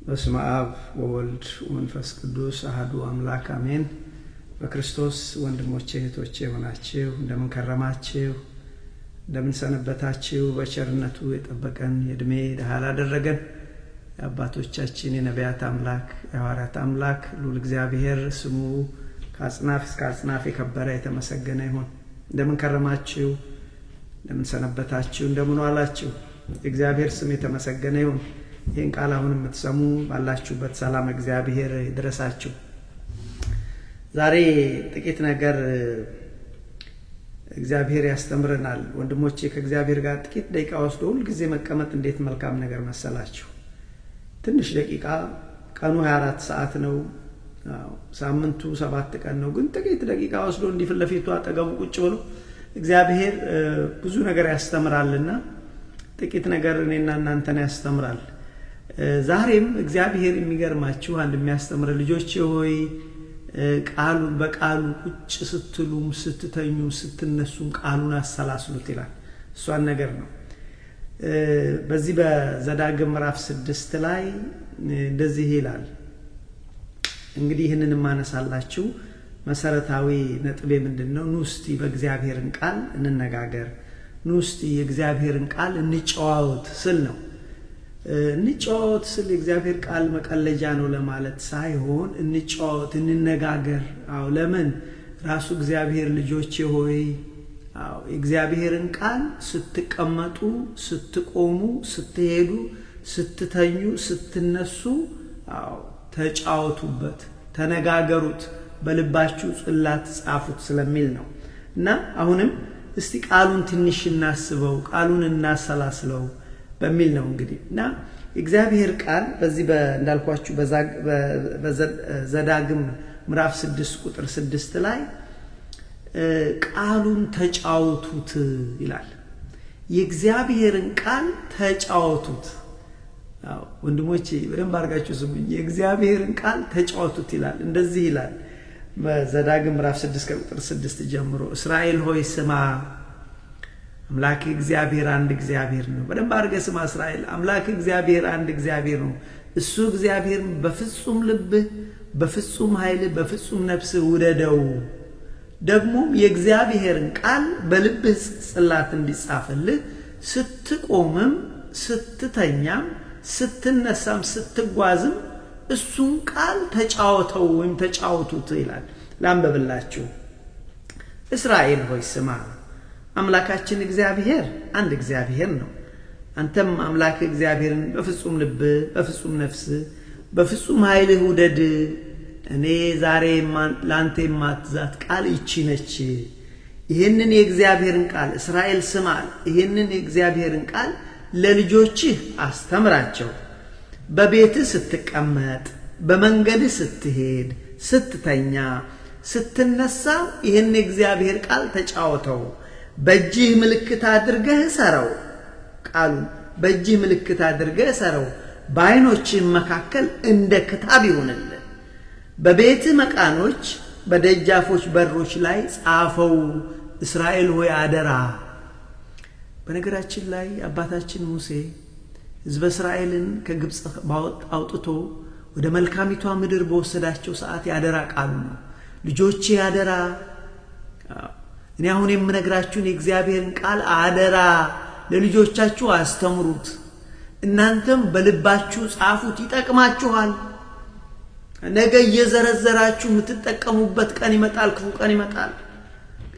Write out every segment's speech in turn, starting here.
በስመ አብ ወወልድ ወመንፈስ ቅዱስ አሐዱ አምላክ አሜን። በክርስቶስ ወንድሞቼ እህቶቼ ሆናችሁ እንደምን ከረማችሁ? እንደምን ሰነበታችሁ? በቸርነቱ የጠበቀን የእድሜ ደሃ ላደረገን የአባቶቻችን የነቢያት አምላክ የሐዋርያት አምላክ ልዑል እግዚአብሔር ስሙ ከአጽናፍ እስከ አጽናፍ የከበረ የተመሰገነ ይሁን። እንደምን ከረማችሁ? እንደምን ሰነበታችሁ? እንደምን ዋላችሁ? እግዚአብሔር ስም የተመሰገነ ይሁን። ይህን ቃል አሁን የምትሰሙ ባላችሁበት ሰላም እግዚአብሔር ይድረሳችሁ። ዛሬ ጥቂት ነገር እግዚአብሔር ያስተምረናል። ወንድሞቼ ከእግዚአብሔር ጋር ጥቂት ደቂቃ ወስዶ ሁል ጊዜ መቀመጥ እንዴት መልካም ነገር መሰላችሁ። ትንሽ ደቂቃ፣ ቀኑ 24 ሰዓት ነው፣ ሳምንቱ 7 ቀን ነው። ግን ጥቂት ደቂቃ ወስዶ እንዲህ ፊት ለፊቱ አጠገቡ ቁጭ ብሎ እግዚአብሔር ብዙ ነገር ያስተምራልና ጥቂት ነገር እኔና እናንተን ያስተምራል። ዛሬም እግዚአብሔር የሚገርማችሁ አንድ የሚያስተምር ልጆቼ ሆይ ቃሉን በቃሉ ቁጭ ስትሉም ስትተኙም ስትነሱም ቃሉን አሰላስሉት ይላል። እሷን ነገር ነው። በዚህ በዘዳግም ምዕራፍ 6 ላይ እንደዚህ ይላል። እንግዲህ ይህንን ማነሳላችሁ መሰረታዊ ነጥቤ ምንድነው? ኑ እስቲ በእግዚአብሔርን ቃል እንነጋገር፣ ኑ እስቲ የእግዚአብሔርን ቃል እንጨዋወት ስል ነው። እንጨዋወት ስል የእግዚአብሔር ቃል መቀለጃ ነው ለማለት ሳይሆን እንጨዋወት፣ እንነጋገር። ለምን ራሱ እግዚአብሔር ልጆቼ ሆይ የእግዚአብሔርን ቃል ስትቀመጡ፣ ስትቆሙ፣ ስትሄዱ፣ ስትተኙ፣ ስትነሱ ተጫወቱበት፣ ተነጋገሩት፣ በልባችሁ ጽላት ጻፉት ስለሚል ነው። እና አሁንም እስቲ ቃሉን ትንሽ እናስበው፣ ቃሉን እናሰላስለው በሚል ነው እንግዲህ። እና እግዚአብሔር ቃል በዚህ እንዳልኳችሁ በዘዳግም ምዕራፍ 6 ቁጥር 6 ላይ ቃሉን ተጫወቱት ይላል። የእግዚአብሔርን ቃል ተጫወቱት። ወንድሞቼ በደንብ አድርጋችሁ ስሙኝ። የእግዚአብሔርን ቃል ተጫወቱት ይላል። እንደዚህ ይላል በዘዳግም ምዕራፍ 6 ቁጥር 6 ጀምሮ፣ እስራኤል ሆይ ስማ፣ አምላክ እግዚአብሔር አንድ እግዚአብሔር ነው። በደንብ አድርገህ ስማ እስራኤል፣ አምላክ እግዚአብሔር አንድ እግዚአብሔር ነው። እሱ እግዚአብሔር በፍጹም ልብህ፣ በፍጹም ኃይልህ፣ በፍጹም ነፍስህ ውደደው። ደግሞም የእግዚአብሔርን ቃል በልብህ ጽላት እንዲጻፍልህ፣ ስትቆምም፣ ስትተኛም፣ ስትነሳም፣ ስትጓዝም እሱን ቃል ተጫወተው ወይም ተጫወቱት ይላል። ላንብብላችሁ። እስራኤል ሆይ ስማ፣ አምላካችን እግዚአብሔር አንድ እግዚአብሔር ነው። አንተም አምላክ እግዚአብሔርን በፍጹም ልብህ፣ በፍጹም ነፍስህ፣ በፍጹም ኃይልህ ውደድ። እኔ ዛሬ ለአንተ የማትዛት ቃል ይቺ ነች። ይህንን የእግዚአብሔርን ቃል እስራኤል ስማ፣ ይህንን የእግዚአብሔርን ቃል ለልጆችህ አስተምራቸው። በቤትህ ስትቀመጥ፣ በመንገድህ ስትሄድ፣ ስትተኛ፣ ስትነሳ ይህን የእግዚአብሔር ቃል ተጫወተው። በእጅህ ምልክት አድርገህ ሰረው። ቃሉ በእጅህ ምልክት አድርገህ ሰረው። በዓይኖችህ መካከል እንደ ክታብ ይሆንልህ። በቤትህ መቃኖች፣ በደጃፎች በሮች ላይ ጻፈው። እስራኤል ሆይ አደራ። በነገራችን ላይ አባታችን ሙሴ ሕዝበ እስራኤልን ከግብፅ አውጥቶ ወደ መልካሚቷ ምድር በወሰዳቸው ሰዓት ያደራ ቃሉ ነው። ልጆቼ አደራ፣ እኔ አሁን የምነግራችሁን የእግዚአብሔርን ቃል አደራ ለልጆቻችሁ አስተምሩት፣ እናንተም በልባችሁ ጻፉት፣ ይጠቅማችኋል። ነገ እየዘረዘራችሁ የምትጠቀሙበት ቀን ይመጣል፣ ክፉ ቀን ይመጣል።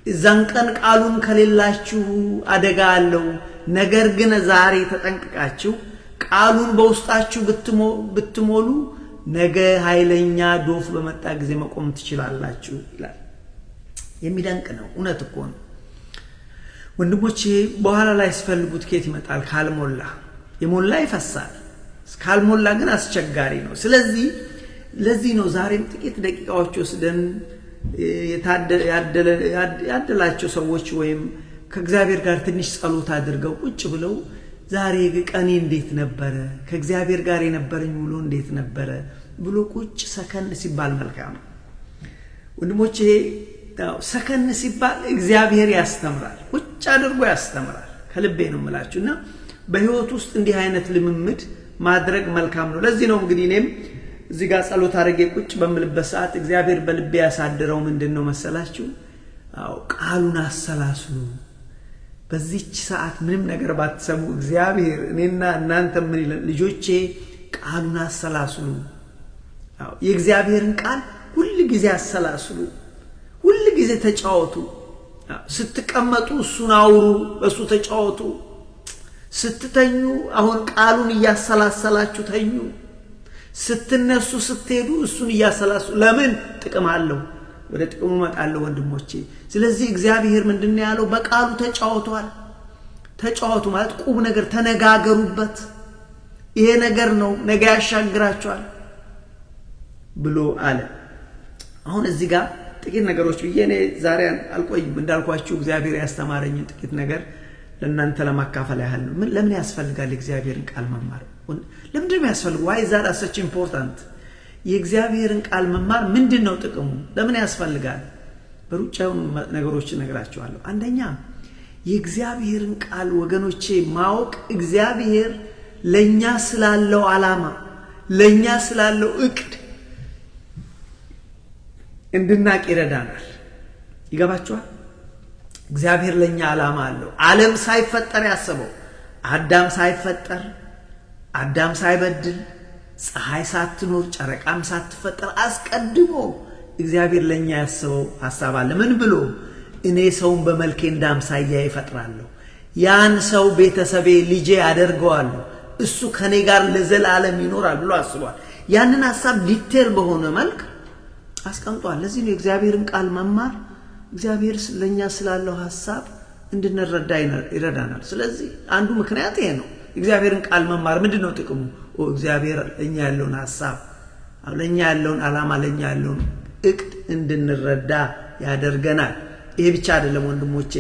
እዛን ቀን ቃሉን ከሌላችሁ አደጋ አለው። ነገር ግን ዛሬ ተጠንቅቃችሁ ቃሉን በውስጣችሁ ብትሞሉ ነገ ኃይለኛ ዶፍ በመጣ ጊዜ መቆም ትችላላችሁ ይላል። የሚደንቅ ነው። እውነት እኮ ነው ወንድሞቼ። በኋላ ላይ ሲፈልጉት ከየት ይመጣል? ካልሞላ። የሞላ ይፈሳል፣ ካልሞላ ግን አስቸጋሪ ነው። ስለዚህ ለዚህ ነው ዛሬም ጥቂት ደቂቃዎች ወስደን ያደላቸው ሰዎች ወይም ከእግዚአብሔር ጋር ትንሽ ጸሎት አድርገው ቁጭ ብለው ዛሬ ቀኔ እንዴት ነበረ፣ ከእግዚአብሔር ጋር የነበረኝ ውሎ እንዴት ነበረ ብሎ ቁጭ ሰከን ሲባል መልካም ነው ወንድሞቼ። ሰከን ሲባል እግዚአብሔር ያስተምራል፣ ቁጭ አድርጎ ያስተምራል። ከልቤ ነው የምላችሁና በህይወት ውስጥ እንዲህ አይነት ልምምድ ማድረግ መልካም ነው። ለዚህ ነው እንግዲህ እኔም እዚህ ጋር ጸሎት አድርጌ ቁጭ በምልበት ሰዓት እግዚአብሔር በልቤ ያሳደረው ምንድነው መሰላችሁ? ቃሉን አሰላስሉ። በዚህች ሰዓት ምንም ነገር ባትሰሙ እግዚአብሔር እኔና እናንተ ምን ይላል? ልጆቼ ቃሉን አሰላስሉ። የእግዚአብሔርን ቃል ሁሉ ጊዜ አሰላስሉ፣ ሁሉ ጊዜ ተጫወቱ። ስትቀመጡ እሱን አውሩ፣ በሱ ተጫወቱ። ስትተኙ አሁን ቃሉን እያሰላሰላችሁ ተኙ። ስትነሱ ስትሄዱ እሱን እያሰላስሉ። ለምን? ጥቅም አለው። ወደ ጥቅሙ መጣለው ወንድሞቼ። ስለዚህ እግዚአብሔር ምንድነው ያለው? በቃሉ ተጫወቷል። ተጫወቱ ማለት ቁም ነገር ተነጋገሩበት። ይሄ ነገር ነው ነገ ያሻግራችኋል ብሎ አለ። አሁን እዚህ ጋር ጥቂት ነገሮች ብዬ እኔ ዛሬ አልቆይም። እንዳልኳችሁ እግዚአብሔር ያስተማረኝን ጥቂት ነገር ለእናንተ ለማካፈል ያህል ነው። ለምን ያስፈልጋል የእግዚአብሔርን ቃል መማር? ለምንድን ነው ያስፈልገው? why is that such important? የእግዚአብሔርን ቃል መማር ምንድነው ጥቅሙ? ለምን ያስፈልጋል? በሩጫው ነገሮች እነግራችኋለሁ። አንደኛ የእግዚአብሔርን ቃል ወገኖቼ ማወቅ እግዚአብሔር ለኛ ስላለው ዓላማ፣ ለኛ ስላለው እቅድ እንድናቅ ይረዳናል። ይገባችኋል? እግዚአብሔር ለኛ ዓላማ አለው። ዓለም ሳይፈጠር ያሰበው፣ አዳም ሳይፈጠር፣ አዳም ሳይበድል፣ ፀሐይ ሳትኖር፣ ጨረቃም ሳትፈጠር አስቀድሞ እግዚአብሔር ለኛ ያሰበው ሐሳብ አለ። ምን ብሎ? እኔ ሰውን በመልኬ እንዳምሳያ ይፈጥራለሁ፣ ያን ሰው ቤተሰቤ ልጄ አደርገዋለሁ፣ እሱ ከኔ ጋር ለዘላለም ይኖራል ብሎ አስቧል። ያንን ሐሳብ ዲቴል በሆነ መልክ አስቀምጧል። ለዚህ ነው የእግዚአብሔርን ቃል መማር እግዚአብሔር ለኛ ስላለው ሐሳብ እንድንረዳ ይረዳናል። ስለዚህ አንዱ ምክንያት ይሄ ነው። እግዚአብሔርን ቃል መማር ምንድነው ጥቅሙ? እግዚአብሔር ለኛ ያለውን ሐሳብ፣ ለኛ ያለውን ዓላማ፣ ለኛ ያለውን እቅድ እንድንረዳ ያደርገናል። ይሄ ብቻ አይደለም ወንድሞቼ።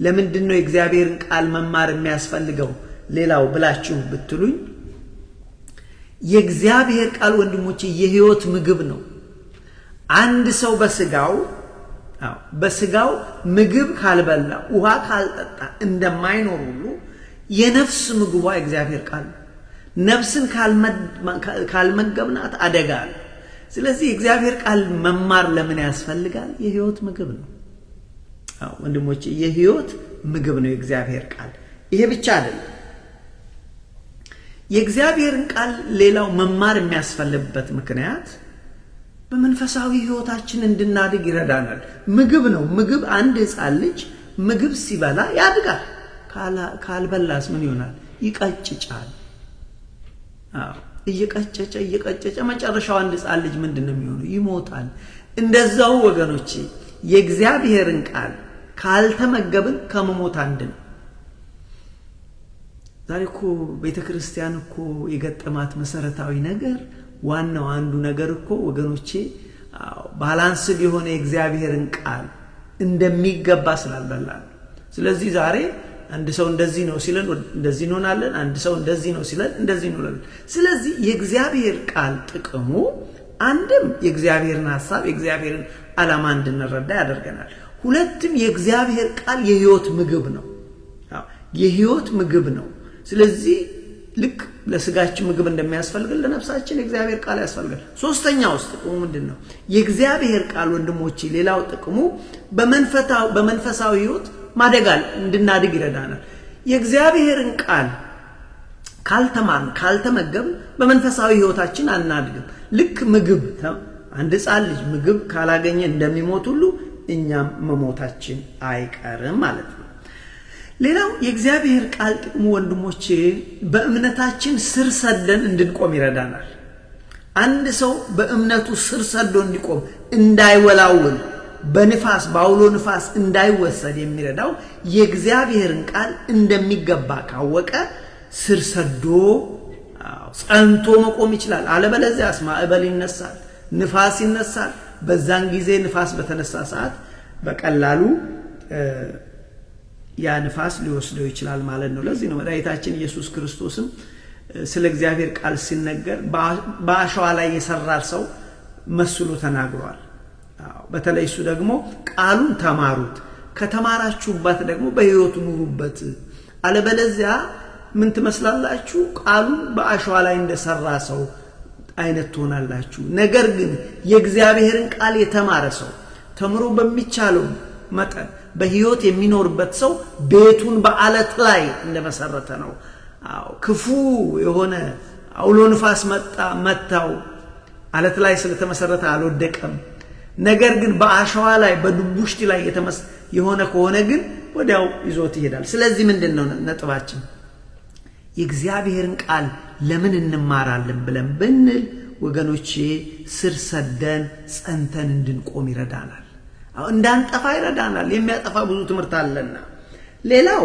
ለምንድነው የእግዚአብሔርን ቃል መማር የሚያስፈልገው? ሌላው ብላችሁ ብትሉኝ የእግዚአብሔር ቃል ወንድሞቼ የህይወት ምግብ ነው። አንድ ሰው በስጋው ምግብ ካልበላ ውሃ ካልጠጣ እንደማይኖር ሁሉ የነፍስ ምግቧ እግዚአብሔር ቃል። ነፍስን ካልመገብናት አደጋ አለ። ስለዚህ እግዚአብሔር ቃል መማር ለምን ያስፈልጋል? የህይወት ምግብ ነው። ወንድሞቼ የህይወት ምግብ ነው የእግዚአብሔር ቃል። ይሄ ብቻ አይደለም። የእግዚአብሔርን ቃል ሌላው መማር የሚያስፈልግበት ምክንያት በመንፈሳዊ ህይወታችን እንድናድግ ይረዳናል። ምግብ ነው። ምግብ አንድ ሕፃን ልጅ ምግብ ሲበላ ያድጋል። ካልበላስ ምን ይሆናል? ይቀጭጫል። እየቀጨጨ መጨረሻው አንድ ሕፃን ልጅ ምንድነው የሚሆነው? ይሞታል። እንደዛው ወገኖቼ የእግዚአብሔርን ቃል ካልተመገብን ከመሞት አንድ ነው። ዛሬ እኮ ቤተክርስቲያን እኮ የገጠማት መሰረታዊ ነገር ዋናው አንዱ ነገር እኮ ወገኖቼ ባላንስ የሆነ የእግዚአብሔርን ቃል እንደሚገባ ስላልበላን። ስለዚህ ዛሬ አንድ ሰው እንደዚህ ነው ሲለን እንደዚህ እንሆናለን፣ አንድ ሰው እንደዚህ ነው ሲለን እንደዚህ እንሆናለን። ስለዚህ የእግዚአብሔር ቃል ጥቅሙ አንድም የእግዚአብሔርን ሐሳብ የእግዚአብሔርን ዓላማ እንድንረዳ ያደርገናል። ሁለትም የእግዚአብሔር ቃል የህይወት ምግብ ነው። የህይወት ምግብ ነው። ስለዚህ ልክ ለስጋችን ምግብ እንደሚያስፈልገን ለነፍሳችን የእግዚአብሔር ቃል ያስፈልጋል። ሶስተኛው ጥቅሙ ምንድነው? የእግዚአብሔር ቃል ወንድሞቼ ሌላው ጥቅሙ በመንፈሳዊ ህይወት ማደጋል እንድናድግ ይረዳናል። የእግዚአብሔርን ቃል ካልተማርን ካልተመገብን በመንፈሳዊ ህይወታችን አናድግም። ልክ ምግብ አንድ ሕፃን ልጅ ምግብ ካላገኘ እንደሚሞት ሁሉ እኛም መሞታችን አይቀርም ማለት ነው። ሌላው የእግዚአብሔር ቃል ጥቅሙ ወንድሞቼ በእምነታችን ስር ሰደን እንድንቆም ይረዳናል። አንድ ሰው በእምነቱ ስር ሰዶ እንዲቆም እንዳይወላውል በንፋስ ባውሎ ንፋስ እንዳይወሰድ የሚረዳው የእግዚአብሔርን ቃል እንደሚገባ ካወቀ ስር ሰዶ ጸንቶ መቆም ይችላል። አለበለዚያስ ማዕበል ይነሳል፣ ንፋስ ይነሳል። በዛን ጊዜ ንፋስ በተነሳ ሰዓት በቀላሉ ያ ንፋስ ሊወስደው ይችላል ማለት ነው። ለዚህ ነው መድኃኒታችን ኢየሱስ ክርስቶስም ስለ እግዚአብሔር ቃል ሲነገር በአሸዋ ላይ የሰራር ሰው መስሎ ተናግሯል። በተለይ እሱ ደግሞ ቃሉን ተማሩት፣ ከተማራችሁበት ደግሞ በህይወት ኑሩበት፣ አለበለዚያ ምን ትመስላላችሁ? ቃሉን በአሸዋ ላይ እንደሰራ ሰው አይነት ትሆናላችሁ። ነገር ግን የእግዚአብሔርን ቃል የተማረ ሰው ተምሮ በሚቻለው መጠን በሕይወት የሚኖርበት ሰው ቤቱን በአለት ላይ እንደመሰረተ ነው። ክፉ የሆነ አውሎ ንፋስ መታው፣ አለት ላይ ስለተመሰረተ አልወደቀም። ነገር ግን በአሸዋ ላይ በድቡሽቲ ላይ የሆነ ከሆነ ግን ወዲያው ይዞት ይሄዳል። ስለዚህ ምንድነው ነጥባችን? የእግዚአብሔርን ቃል ለምን እንማራለን ብለን ብንል ወገኖቼ ስር ሰደን ጸንተን እንድንቆም ይረዳናል። እንዳንጠፋ ይረዳናል። የሚያጠፋ ብዙ ትምህርት አለና። ሌላው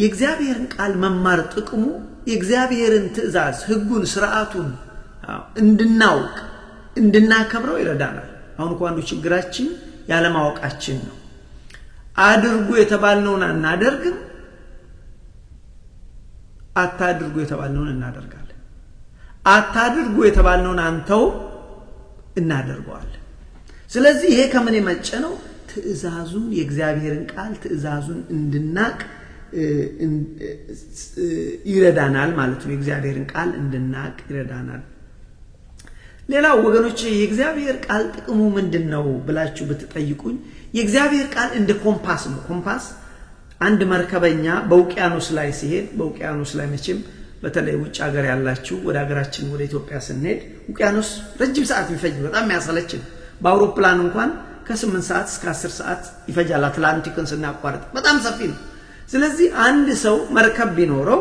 የእግዚአብሔርን ቃል መማር ጥቅሙ የእግዚአብሔርን ትእዛዝ፣ ሕጉን፣ ሥርዓቱን እንድናውቅ እንድናከብረው ይረዳናል። አሁን እኮ አንዱ ችግራችን ያለማወቃችን ነው። አድርጉ የተባልነውን አናደርግም፣ አታድርጉ የተባልነውን እናደርጋለን። አታድርጉ የተባልነውን አንተው እናደርገዋለን። ስለዚህ ይሄ ከምን የመጨ ነው? ትእዛዙን የእግዚአብሔርን ቃል ትእዛዙን እንድናቅ ይረዳናል ማለት ነው። የእግዚአብሔርን ቃል እንድናቅ ይረዳናል። ሌላው ወገኖች የእግዚአብሔር ቃል ጥቅሙ ምንድነው ብላችሁ ብትጠይቁኝ የእግዚአብሔር ቃል እንደ ኮምፓስ ነው። ኮምፓስ አንድ መርከበኛ በውቅያኖስ ላይ ሲሄድ፣ በውቅያኖስ ላይ መቼም በተለይ ውጭ ሀገር ያላችሁ ወደ ሀገራችን ወደ ኢትዮጵያ ስንሄድ ውቅያኖስ ረጅም ሰዓት ይፈጅ፣ በጣም ያሰለችን። በአውሮፕላን እንኳን ከ8 ሰዓት እስከ 10 ሰዓት ይፈጃል። አትላንቲክን ስናቋርጥ በጣም ሰፊ ነው። ስለዚህ አንድ ሰው መርከብ ቢኖረው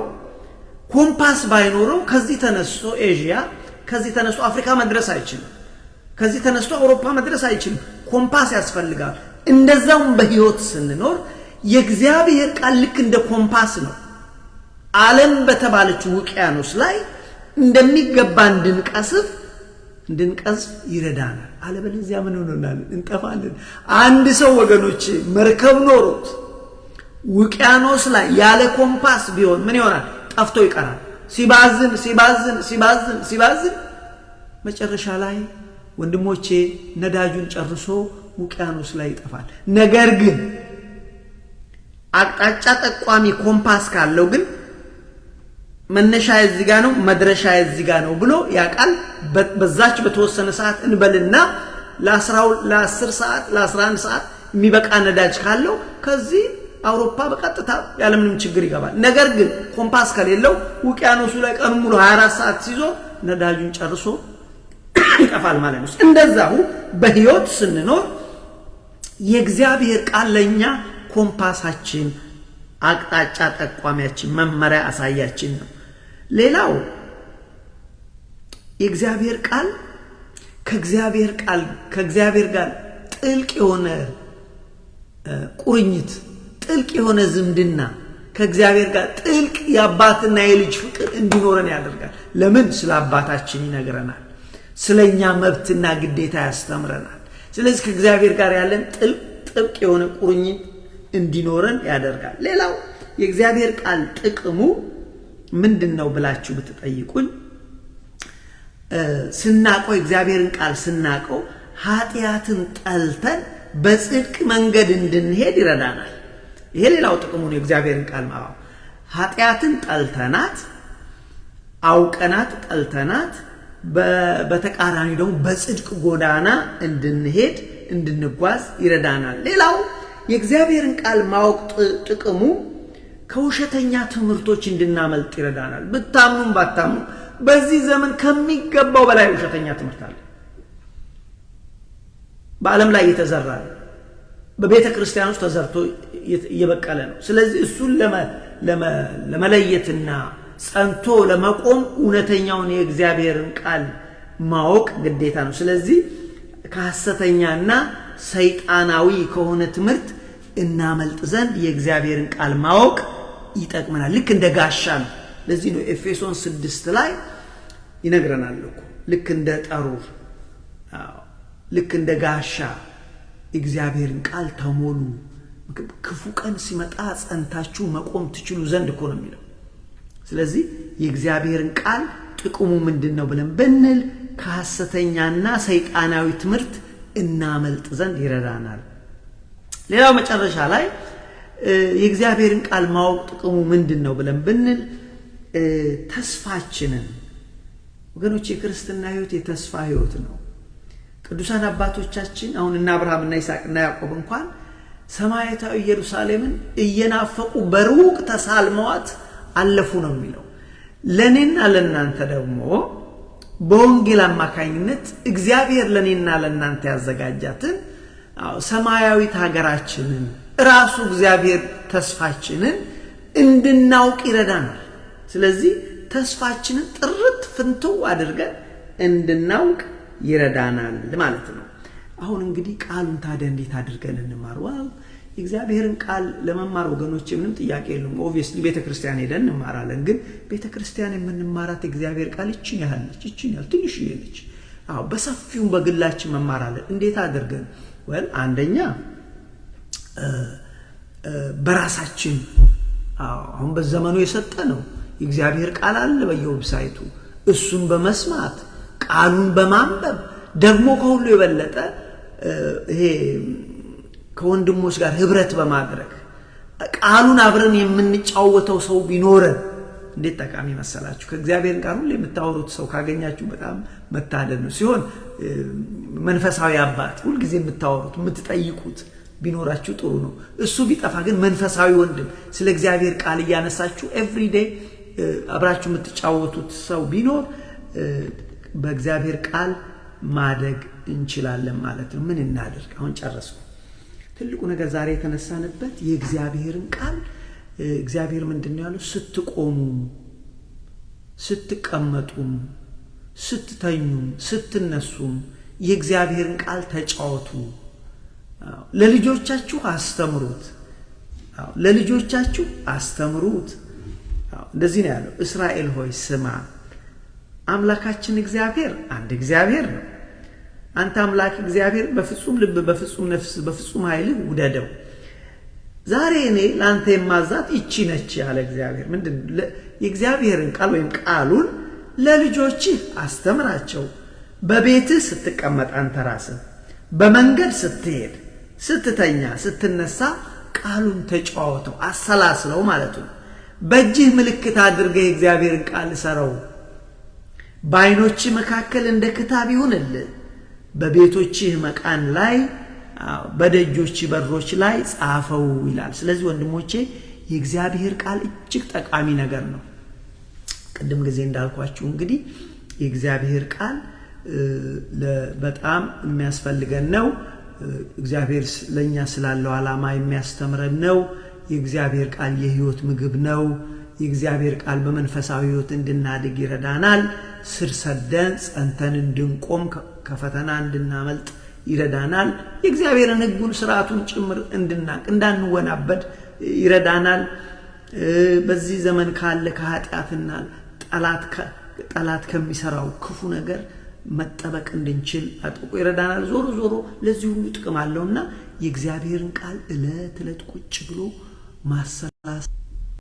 ኮምፓስ ባይኖረው ከዚህ ተነስቶ ኤዥያ፣ ከዚህ ተነስቶ አፍሪካ መድረስ አይችልም። ከዚህ ተነስቶ አውሮፓ መድረስ አይችልም። ኮምፓስ ያስፈልጋል። እንደዛውም በህይወት ስንኖር የእግዚአብሔር ቃል ልክ እንደ ኮምፓስ ነው። ዓለም በተባለችው ውቅያኖስ ላይ እንደሚገባ እንድንቀስፍ ይረዳናል። አለበለዚያ ምን ሆነናል? እንጠፋለን። አንድ ሰው ወገኖች መርከብ ኖሮት ውቅያኖስ ላይ ያለ ኮምፓስ ቢሆን ምን ይሆናል? ጠፍቶ ይቀራል። ሲባዝን መጨረሻ ላይ ወንድሞቼ ነዳጁን ጨርሶ ውቅያኖስ ላይ ይጠፋል። ነገር ግን አቅጣጫ ጠቋሚ ኮምፓስ ካለው ግን መነሻ እዚህ ጋር ነው፣ መድረሻ እዚህ ጋር ነው ብሎ ያቃል። በዛች በተወሰነ ሰዓት እንበልና ለ10 ሰዓት ለ11 ሰዓት የሚበቃ ነዳጅ ካለው ከዚህ አውሮፓ በቀጥታ ያለምንም ችግር ይገባል። ነገር ግን ኮምፓስ ከሌለው ውቅያኖሱ ላይ ቀን ሙሉ 24 ሰዓት ሲዞ ነዳጁን ጨርሶ ይጠፋል ማለት ነው። እንደዛው በህይወት ስንኖር የእግዚአብሔር ቃል ለኛ ኮምፓሳችን፣ አቅጣጫ ጠቋሚያችን፣ መመሪያ አሳያችን ነው። ሌላው የእግዚአብሔር ቃል ከእግዚአብሔር ጋር ጥልቅ የሆነ ቁርኝት፣ ጥልቅ የሆነ ዝምድና፣ ከእግዚአብሔር ጋር ጥልቅ የአባትና የልጅ ፍቅር እንዲኖረን ያደርጋል። ለምን? ስለ አባታችን ይነግረናል። ስለኛ መብትና ግዴታ ያስተምረናል። ስለዚህ ከእግዚአብሔር ጋር ያለን ጥልቅ የሆነ ቁርኝት እንዲኖረን ያደርጋል። ሌላው የእግዚአብሔር ቃል ጥቅሙ ምንድነው ብላችሁ ብትጠይቁኝ ስናቀው የእግዚአብሔርን ቃል ስናቀው ኃጢያትን ጠልተን በጽድቅ መንገድ እንድንሄድ ይረዳናል። ይሄ ሌላው ጥቅሙ ነው። የእግዚአብሔርን ቃል ማለት ኃጢያትን ጠልተናት አውቀናት ጠልተናት በተቃራኒ ደግሞ በጽድቅ ጎዳና እንድንሄድ እንድንጓዝ ይረዳናል። ሌላው የእግዚአብሔርን ቃል ማወቅ ጥቅሙ ከውሸተኛ ትምህርቶች እንድናመልጥ ይረዳናል። ብታምኑም ባታምኑ በዚህ ዘመን ከሚገባው በላይ ውሸተኛ ትምህርት አለ። በዓለም ላይ እየተዘራ ነው። በቤተ ክርስቲያን ውስጥ ተዘርቶ እየበቀለ ነው። ስለዚህ እሱን ለመለየትና ጸንቶ ለመቆም እውነተኛውን የእግዚአብሔርን ቃል ማወቅ ግዴታ ነው። ስለዚህ ከሐሰተኛና ሰይጣናዊ ከሆነ ትምህርት እናመልጥ ዘንድ የእግዚአብሔርን ቃል ማወቅ ይጠቅመናል። ልክ እንደ ጋሻ ነው። ለዚህ ነው ኤፌሶን 6 ላይ ይነግረናል እኮ ልክ እንደ ጠሩር፣ ልክ እንደ ጋሻ እግዚአብሔርን ቃል ተሞሉ፣ ክፉ ቀን ሲመጣ ጸንታችሁ መቆም ትችሉ ዘንድ እኮ ነው የሚለው። ስለዚህ የእግዚአብሔርን ቃል ጥቅሙ ምንድነው ብለን ብንል ከሐሰተኛና ሰይጣናዊ ትምህርት እናመልጥ ዘንድ ይረዳናል። ሌላው መጨረሻ ላይ የእግዚአብሔርን ቃል ማወቅ ጥቅሙ ምንድነው ብለን ብንል ተስፋችንን ወገኖች የክርስትና ህይወት የተስፋ ህይወት ነው። ቅዱሳን አባቶቻችን አሁን እና አብርሃምና ይስሐቅና ያዕቆብ እንኳን ሰማያዊቷ ኢየሩሳሌምን እየናፈቁ በሩቅ ተሳልመዋት አለፉ ነው የሚለው። ለኔና ለናንተ ደግሞ በወንጌል አማካኝነት እግዚአብሔር ለኔና ለናንተ ያዘጋጃትን ሰማያዊት ሀገራችንን ራሱ እግዚአብሔር ተስፋችንን እንድናውቅ ይረዳናል። ስለዚህ ተስፋችንን ጥርት ፍንትው አድርገን እንድናውቅ ይረዳናል ማለት ነው። አሁን እንግዲህ ቃሉን ታዲያ እንዴት አድርገን እንማረው? የእግዚአብሔርን ቃል ለመማር ወገኖች ምንም ጥያቄ የለም። ኦብቪየስሊ ቤተክርስቲያን ሄደን እንማራለን። ግን ቤተክርስቲያን የምንማራት የእግዚአብሔር ቃል እቺን ያህል ነች፣ እቺን ያህል ትንሽ ነች። በሰፊው በግላችን መማራለን። እንዴት አድርገን? አንደኛ በራሳችን አሁን በዘመኑ የሰጠ ነው የእግዚአብሔር ቃል አለ በየዌብሳይቱ፣ እሱን በመስማት ቃሉን በማንበብ ደግሞ ከሁሉ የበለጠ ይሄ ከወንድሞች ጋር ህብረት በማድረግ ቃሉን አብረን የምንጫወተው ሰው ቢኖረን እንዴት ጠቃሚ መሰላችሁ። ከእግዚአብሔር ጋር ሁሉ የምታወሩት ሰው ካገኛችሁ በጣም መታደል ነው። ሲሆን መንፈሳዊ አባት ሁሉ ጊዜ የምታወሩት የምትጠይቁት ቢኖራችሁ ጥሩ ነው። እሱ ቢጠፋ ግን መንፈሳዊ ወንድም ስለ እግዚአብሔር ቃል እያነሳችሁ ኤቭሪ ዴይ አብራችሁ የምትጫወቱት ሰው ቢኖር በእግዚአብሔር ቃል ማደግ እንችላለን ማለት ነው። ምን እናድርግ? አሁን ጨረስኩ። ትልቁ ነገር ዛሬ የተነሳንበት የእግዚአብሔርን ቃል እግዚአብሔር ምንድነው ያለው? ስትቆሙ፣ ስትቀመጡም፣ ስትተኙም፣ ስትነሱም የእግዚአብሔርን ቃል ተጫወቱ፣ ለልጆቻችሁ አስተምሩት። ለልጆቻችሁ አስተምሩት። እንደዚህ ነው ያለው። እስራኤል ሆይ ስማ፣ አምላካችን እግዚአብሔር አንድ እግዚአብሔር ነው። አንተ አምላክ እግዚአብሔር በፍጹም ልብ፣ በፍጹም ነፍስ፣ በፍጹም ኃይል ውደደው። ዛሬ እኔ ላንተ የማዛት ይቺ ነች ያለ እግዚአብሔር ምንድነው? የእግዚአብሔርን ቃል ወይም ቃሉን ለልጆችህ አስተምራቸው። በቤትህ ስትቀመጥ አንተ ራስህ፣ በመንገድ ስትሄድ፣ ስትተኛ፣ ስትነሳ ቃሉን ተጫወተው፣ አሰላስለው ማለት ነው። በእጅህ ምልክት አድርገህ የእግዚአብሔርን ቃል ሰረው። በዓይኖችህ መካከል እንደ ክታብ ይሁንልህ። በቤቶችህ መቃን ላይ፣ በደጆች በሮች ላይ ጻፈው ይላል። ስለዚህ ወንድሞቼ የእግዚአብሔር ቃል እጅግ ጠቃሚ ነገር ነው። ቅድም ጊዜ እንዳልኳችሁ እንግዲህ የእግዚአብሔር ቃል በጣም የሚያስፈልገን ነው። እግዚአብሔር ለኛ ስላለው ዓላማ የሚያስተምረን ነው። የእግዚአብሔር ቃል የህይወት ምግብ ነው። የእግዚአብሔር ቃል በመንፈሳዊ ህይወት እንድናድግ ይረዳናል። ስር ሰደን ጸንተን እንድንቆም ከፈተና እንድናመልጥ ይረዳናል። የእግዚአብሔርን ህጉን ስርዓቱን ጭምር እንድናቅ እንዳንወናበድ ይረዳናል። በዚህ ዘመን ካለ ከኃጢአትና ጠላት ከሚሰራው ክፉ ነገር መጠበቅ እንድንችል አጥቆ ይረዳናል። ዞሮ ዞሮ ለዚህ ሁሉ ጥቅም አለውና የእግዚአብሔርን ቃል ዕለት ዕለት ቁጭ ብሎ ማሰላሰል